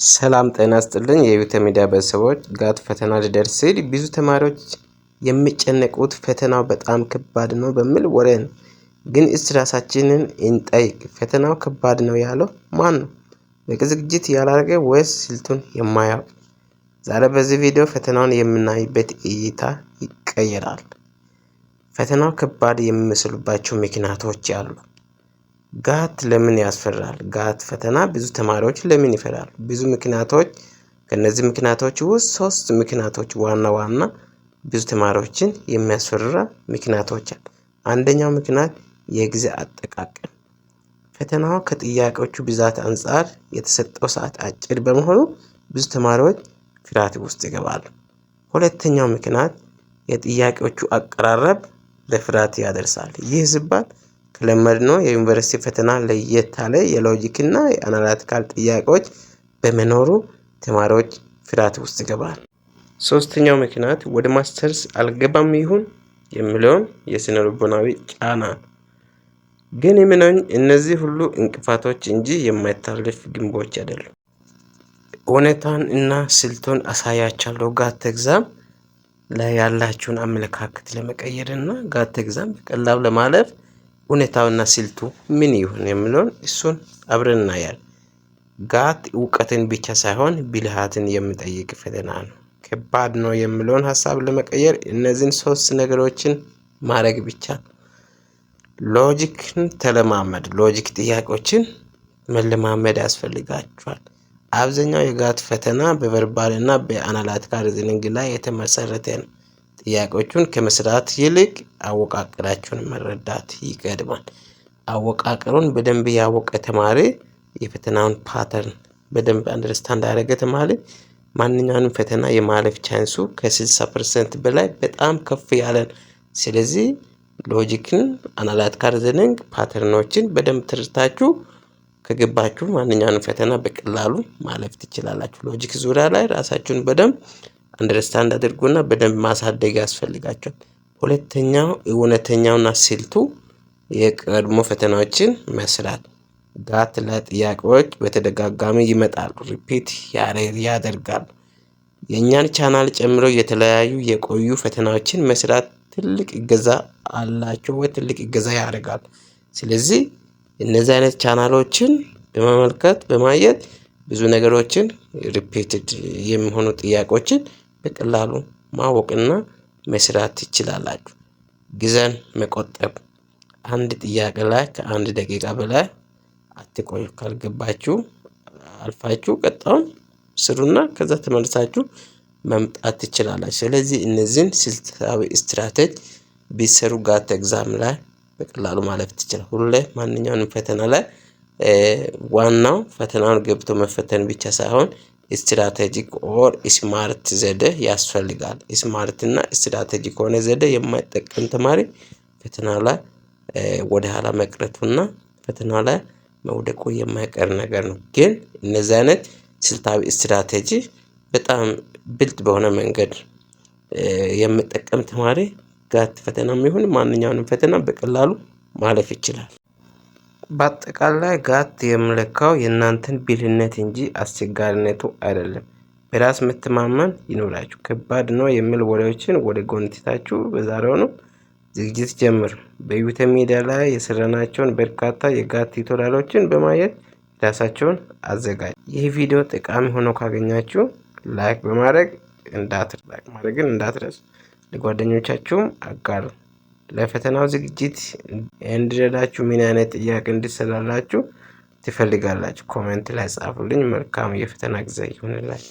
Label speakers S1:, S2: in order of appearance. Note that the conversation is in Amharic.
S1: ሰላም ጤና ይስጥልኝ የዩቲዩብ ሚዲያ ቤተሰቦች። ጋት ፈተና ሊደርስ ሲል ብዙ ተማሪዎች የሚጨነቁት ፈተናው በጣም ከባድ ነው በሚል ወሬ ነው። ግን እስቲ ራሳችንን እንጠይቅ፣ ፈተናው ከባድ ነው ያለው ማን ነው? በቂ ዝግጅት ያላደረገ ወይስ ስልቱን የማያውቅ? ዛሬ በዚህ ቪዲዮ ፈተናውን የምናይበት እይታ ይቀየራል። ፈተናው ከባድ የሚመስሉባቸው ምክንያቶች አሉ። ጋት ለምን ያስፈራል? ጋት ፈተና ብዙ ተማሪዎች ለምን ይፈራሉ? ብዙ ምክንያቶች። ከነዚህ ምክንያቶች ውስጥ 3 ምክንያቶች ዋና ብዙ ተማሪዎችን የሚያስፈራ ምክንያቶች አሉ። አንደኛው ምክንያት የጊዜ አጠቃቀም። ፈተናው ከጥያቄዎቹ ብዛት አንፃር የተሰጠው ሰዓት አጭር በመሆኑ ብዙ ተማሪዎች ፍርሃት ውስጥ ይገባሉ። ሁለተኛው ምክንያት የጥያቄዎቹ አቀራረብ ለፍርሃት ያደርሳል። ይህ ሲባል ከለመድነው የዩኒቨርሲቲ ፈተና ለየት ያለ የሎጂክና የአናላቲካል ጥያቄዎች በመኖሩ ተማሪዎች ፍርሃት ውስጥ ይገባሉ። ሶስተኛው ምክንያት ወደ ማስተርስ አልገባም ይሁን የሚለውን የስነ ልቦናዊ ጫና። ግን የምነኝ እነዚህ ሁሉ እንቅፋቶች እንጂ የማይታለፍ ግንቦች አይደሉም። እውነታን እና ስልቱን አሳያችኋለሁ። ጋት ኤግዛም ላይ ያላችሁን አመለካከት ለመቀየር እና ጋት ኤግዛም በቀላሉ ለማለፍ እውነታውና ስልቱ ምን ይሁን የሚለውን እሱን አብረን እናያለን። ጋት እውቀትን ብቻ ሳይሆን ብልሃትን የሚጠይቅ ፈተና ነው። ከባድ ነው የሚለውን ሀሳብ ለመቀየር እነዚህን 3 ነገሮችን ማድረግ ብቻ። ሎጂክን ተለማመድ። ሎጂክ ጥያቄዎችን መለማመድ ያስፈልጋችኋል። አብዛኛው የጋት ፈተና በቨርባል እና በአናላቲካል ሪዝኒንግ ላይ የተመሰረተ ነው። ጥያቄዎቹን ከመስራት ይልቅ አወቃቀራቸውን መረዳት ይቀድማል። አወቃቀሩን በደንብ ያወቀ ተማሪ የፈተናውን ፓተርን በደንብ አንደርስታንድ ያደረገ ተማሪ ማንኛውንም ፈተና የማለፍ ቻንሱ ከ60% በላይ በጣም ከፍ ያለ ነው። ስለዚህ ሎጂክን፣ አናላቲካል ሪዝኒንግ ፓተርኖችን በደንብ ተረድታችሁ ከገባችሁ ማንኛውንም ፈተና በቀላሉ ማለፍ ትችላላችሁ። ሎጂክ ዙሪያ ላይ ራሳችሁን በደንብ አንደርስታንድ አድርጉና በደንብ ማሳደግ ያስፈልጋችኋል። ሁለተኛው እውነተኛውና ስልቱ የቀድሞ ፈተናዎችን መስራት። ጋት ለጥያቄዎች በተደጋጋሚ ይመጣሉ፣ ሪፒት ያደርጋሉ። የእኛን ቻናል ጨምሮ የተለያዩ የቆዩ ፈተናዎችን መስራት ትልቅ እገዛ አላቸው ወይ ትልቅ እገዛ ያደርጋል። ስለዚህ እነዚህ አይነት ቻናሎችን በመመልከት በማየት ብዙ ነገሮችን ሪፒትድ የሚሆኑ ጥያቄዎችን በቀላሉ ማወቅና መስራት ትችላላችሁ። ጊዜን መቆጠብ። አንድ ጥያቄ ላይ ከ1 ደቂቃ በላይ አትቆዩ። ካልገባችሁ አልፋችሁ ቀጣውን ስሩና ከዛ ተመልሳችሁ መምጣት ትችላላችሁ። ስለዚህ እነዚህን ስልታዊ ስትራቴጂ ቢሰሩ ጋት ኤግዛም ላይ በቀላሉ ማለፍ ትችላላችሁ። ሁሌ ማንኛውንም ፈተና ላይ ዋናው ፈተናውን ገብቶ መፈተን ብቻ ሳይሆን ስትራቴጂክ ኦር ስማርት ዘዴ ያስፈልጋል። ስማርት እና ስትራቴጂክ ሆነ ዘዴ የማይጠቀም ተማሪ ፈተና ላይ ወደ ኋላ መቅረቱና ፈተና ላይ መውደቁ የማይቀር ነገር ነው። ግን እነዚህ አይነት ስልታዊ ስትራቴጂ በጣም ብልጥ በሆነ መንገድ የሚጠቀም ተማሪ ጋት ፈተናም ይሁን ማንኛውንም ፈተና በቀላሉ ማለፍ ይችላል። በአጠቃላይ ጋት የሚለካው የእናንተን ብልህነት እንጂ አስቸጋሪነቱ አይደለም። በራስ መተማመን ይኖራችሁ። ከባድ ነው የሚል ወሬዎችን ወደ ጎን ትታችሁ በዛሬው ዝግጅት ጀምር። በዩቲዩብ ሚዲያ ላይ የሰራናቸውን በርካታ የጋት ቱቶሪያሎችን በማየት ራሳቸውን አዘጋጁ። ይህ ቪዲዮ ጠቃሚ ሆኖ ካገኛችሁ ላይክ ማድረግን እንዳትረሱ። ለጓደኞቻችሁም አጋሩ። ለፈተናው ዝግጅት እንዲረዳችሁ ምን አይነት ጥያቄ እንዲሰራላችሁ ትፈልጋላችሁ? ኮሜንት ላይ ጻፉልኝ። መልካም የፈተና ጊዜ ይሁንላችሁ።